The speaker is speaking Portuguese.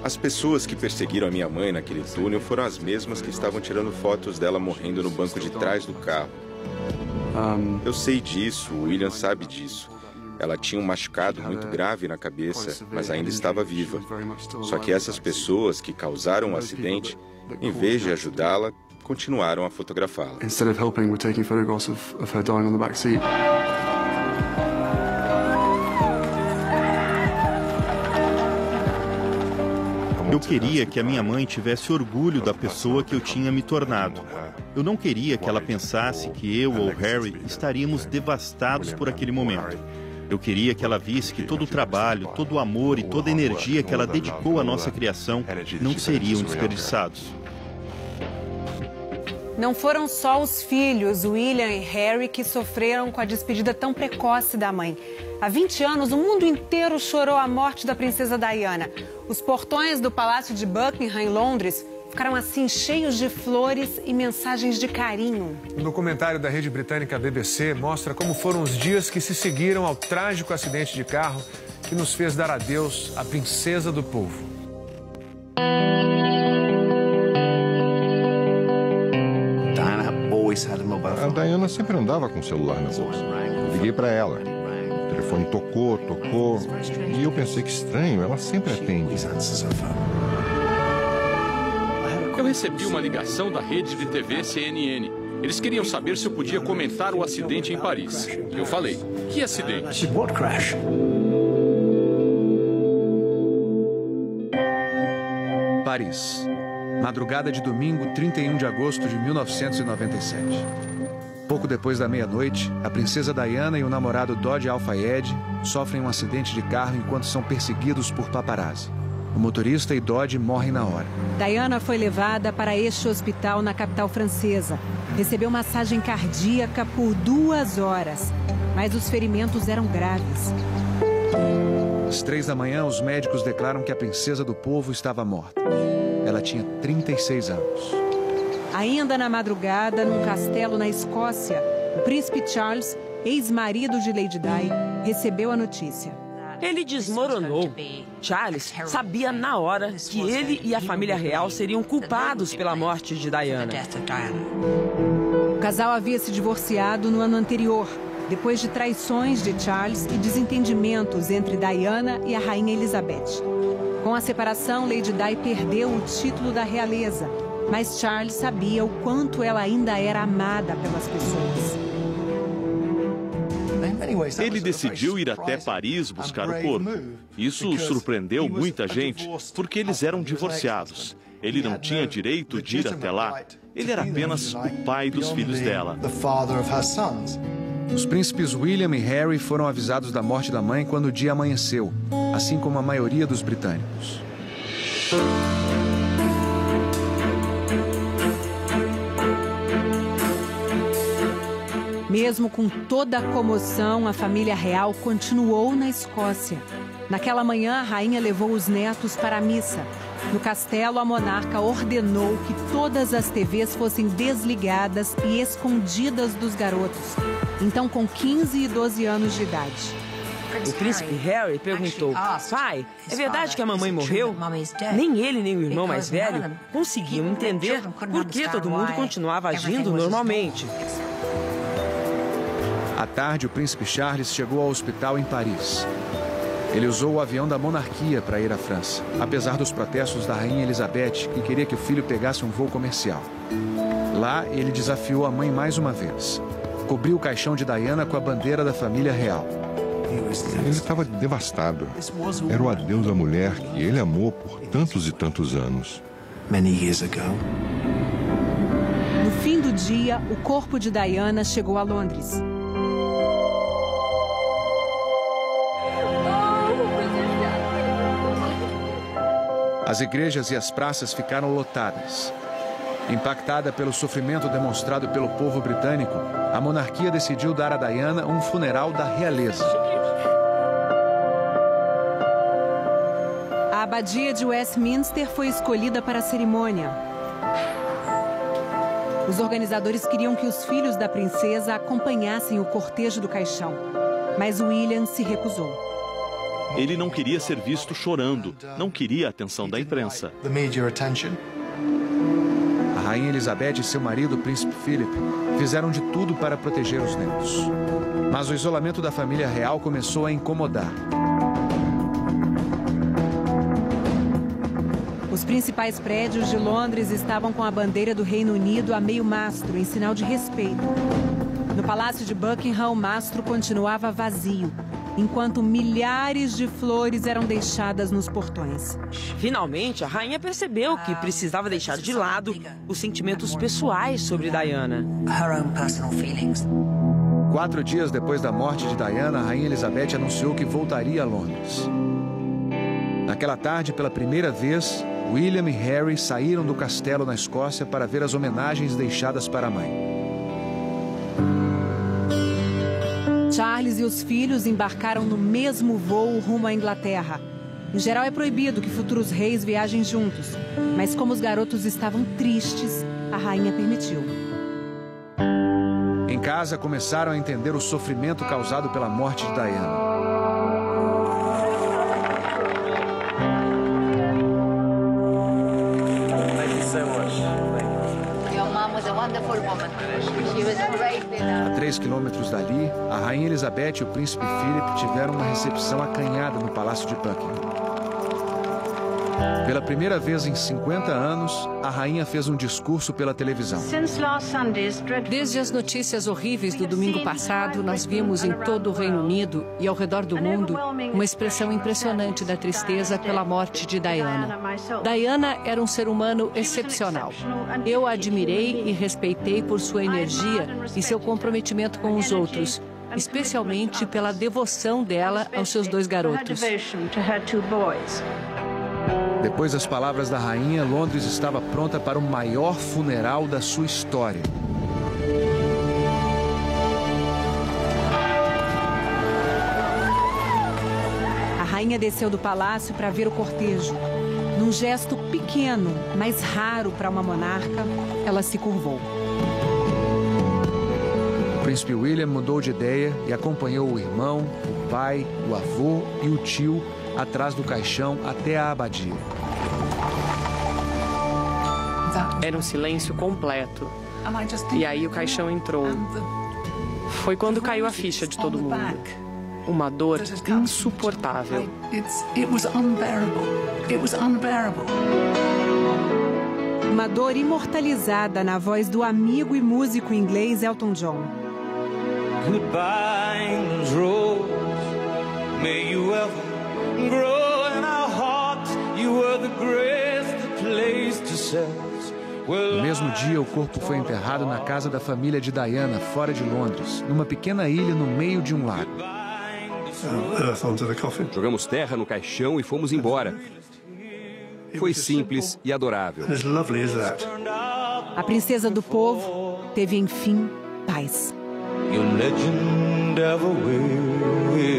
As pessoas que perseguiram a minha mãe naquele túnel foram as mesmas que estavam tirando fotos dela morrendo no banco de trás do carro. Eu sei disso, o William sabe disso. Ela tinha um machucado muito grave na cabeça, mas ainda estava viva. Só que essas pessoas que causaram o acidente, em vez de ajudá-la, continuaram a fotografá-la. Eu queria que a minha mãe tivesse orgulho da pessoa que eu tinha me tornado. Eu não queria que ela pensasse que eu ou Harry estaríamos devastados por aquele momento. Eu queria que ela visse que todo o trabalho, todo o amor e toda a energia que ela dedicou à nossa criação não seriam desperdiçados. Não foram só os filhos, William e Harry, que sofreram com a despedida tão precoce da mãe. Há 20 anos, o mundo inteiro chorou a morte da princesa Diana. Os portões do Palácio de Buckingham, em Londres, ficaram assim cheios de flores e mensagens de carinho. O documentário da rede britânica BBC mostra como foram os dias que se seguiram ao trágico acidente de carro que nos fez dar adeus à princesa do povo. A Diana sempre andava com o celular na bolsa. Eu liguei para ela. O telefone tocou e eu pensei que estranho, ela sempre atende. Eu recebi uma ligação da rede de TV CNN. Eles queriam saber se eu podia comentar o acidente em Paris. Eu falei, que acidente? Paris. Madrugada de domingo, 31 de agosto de 1997. Pouco depois da meia-noite, a princesa Diana e o namorado Dodi Al-Fayed sofrem um acidente de carro enquanto são perseguidos por paparazzi. O motorista e Dodi morrem na hora. Diana foi levada para este hospital na capital francesa. Recebeu massagem cardíaca por 2 horas, mas os ferimentos eram graves. Às 3 da manhã, os médicos declaram que a princesa do povo estava morta. Ela tinha 36 anos. Ainda na madrugada, num castelo na Escócia, o príncipe Charles, ex-marido de Lady Di, recebeu a notícia. Ele desmoronou. Charles sabia na hora que ele e a família real seriam culpados pela morte de Diana. O casal havia se divorciado no ano anterior, depois de traições de Charles e desentendimentos entre Diana e a rainha Elizabeth. Com a separação, Lady Di perdeu o título da realeza, mas Charles sabia o quanto ela ainda era amada pelas pessoas. Ele decidiu ir até Paris buscar o corpo. Isso surpreendeu muita gente, porque eles eram divorciados. Ele não tinha direito de ir até lá. Ele era apenas o pai dos filhos dela. Os príncipes William e Harry foram avisados da morte da mãe quando o dia amanheceu, assim como a maioria dos britânicos. Mesmo com toda a comoção, a família real continuou na Escócia. Naquela manhã, a rainha levou os netos para a missa. No castelo, a monarca ordenou que todas as TVs fossem desligadas e escondidas dos garotos, então com 15 e 12 anos de idade. O príncipe Harry perguntou, pai, é verdade que a mamãe morreu? Nem ele nem o irmão mais velho conseguiam entender por que todo mundo continuava agindo normalmente. À tarde, o príncipe Charles chegou ao hospital em Paris. Ele usou o avião da monarquia para ir à França, apesar dos protestos da rainha Elizabeth, que queria que o filho pegasse um voo comercial. Lá, ele desafiou a mãe mais uma vez. Cobriu o caixão de Diana com a bandeira da família real. Ele estava devastado. Era o adeus à mulher que ele amou por tantos e tantos anos. No fim do dia, o corpo de Diana chegou a Londres. As igrejas e as praças ficaram lotadas. Impactada pelo sofrimento demonstrado pelo povo britânico, a monarquia decidiu dar a Diana um funeral da realeza. A abadia de Westminster foi escolhida para a cerimônia. Os organizadores queriam que os filhos da princesa acompanhassem o cortejo do caixão, mas William se recusou. Ele não queria ser visto chorando, não queria a atenção da imprensa. A Rainha Elizabeth e seu marido, o Príncipe Philip, fizeram de tudo para proteger os netos. Mas o isolamento da família real começou a incomodar. Os principais prédios de Londres estavam com a bandeira do Reino Unido a meio mastro, em sinal de respeito. No Palácio de Buckingham, o mastro continuava vazio, enquanto milhares de flores eram deixadas nos portões. Finalmente, a rainha percebeu que precisava deixar de lado os sentimentos pessoais sobre Diana. 4 dias depois da morte de Diana, a Rainha Elizabeth anunciou que voltaria a Londres. Naquela tarde, pela primeira vez, William e Harry saíram do castelo na Escócia para ver as homenagens deixadas para a mãe. Charles e os filhos embarcaram no mesmo voo rumo à Inglaterra. Em geral, é proibido que futuros reis viajem juntos, mas como os garotos estavam tristes, a rainha permitiu. Em casa, começaram a entender o sofrimento causado pela morte de Diana. A 3 quilômetros dali, a Rainha Elizabeth e o Príncipe Philip tiveram uma recepção acanhada no Palácio de Buckingham. Pela primeira vez em 50 anos, a rainha fez um discurso pela televisão. Desde as notícias horríveis do domingo passado, nós vimos em todo o Reino Unido e ao redor do mundo uma expressão impressionante da tristeza pela morte de Diana. Diana era um ser humano excepcional. Eu a admirei e respeitei por sua energia e seu comprometimento com os outros, especialmente pela devoção dela aos seus 2 garotos. Depois das palavras da rainha, Londres estava pronta para o maior funeral da sua história. A rainha desceu do palácio para ver o cortejo. Num gesto pequeno, mas raro para uma monarca, ela se curvou. O príncipe William mudou de ideia e acompanhou o irmão, o pai, o avô e o tio atrás do caixão até a abadia. Era um silêncio completo. E aí o caixão entrou. Foi quando caiu a ficha de todo mundo. Uma dor insuportável. Uma dor imortalizada na voz do amigo e músico inglês Elton John. Goodbye, England's rose. May you ever grow in our hearts. You were the grace that placed yourselves. No mesmo dia, o corpo foi enterrado na casa da família de Diana, fora de Londres, numa pequena ilha no meio de um lago. Jogamos terra no caixão e fomos embora. Foi simples e adorável. A princesa do povo teve, enfim, paz. Your legend ever will.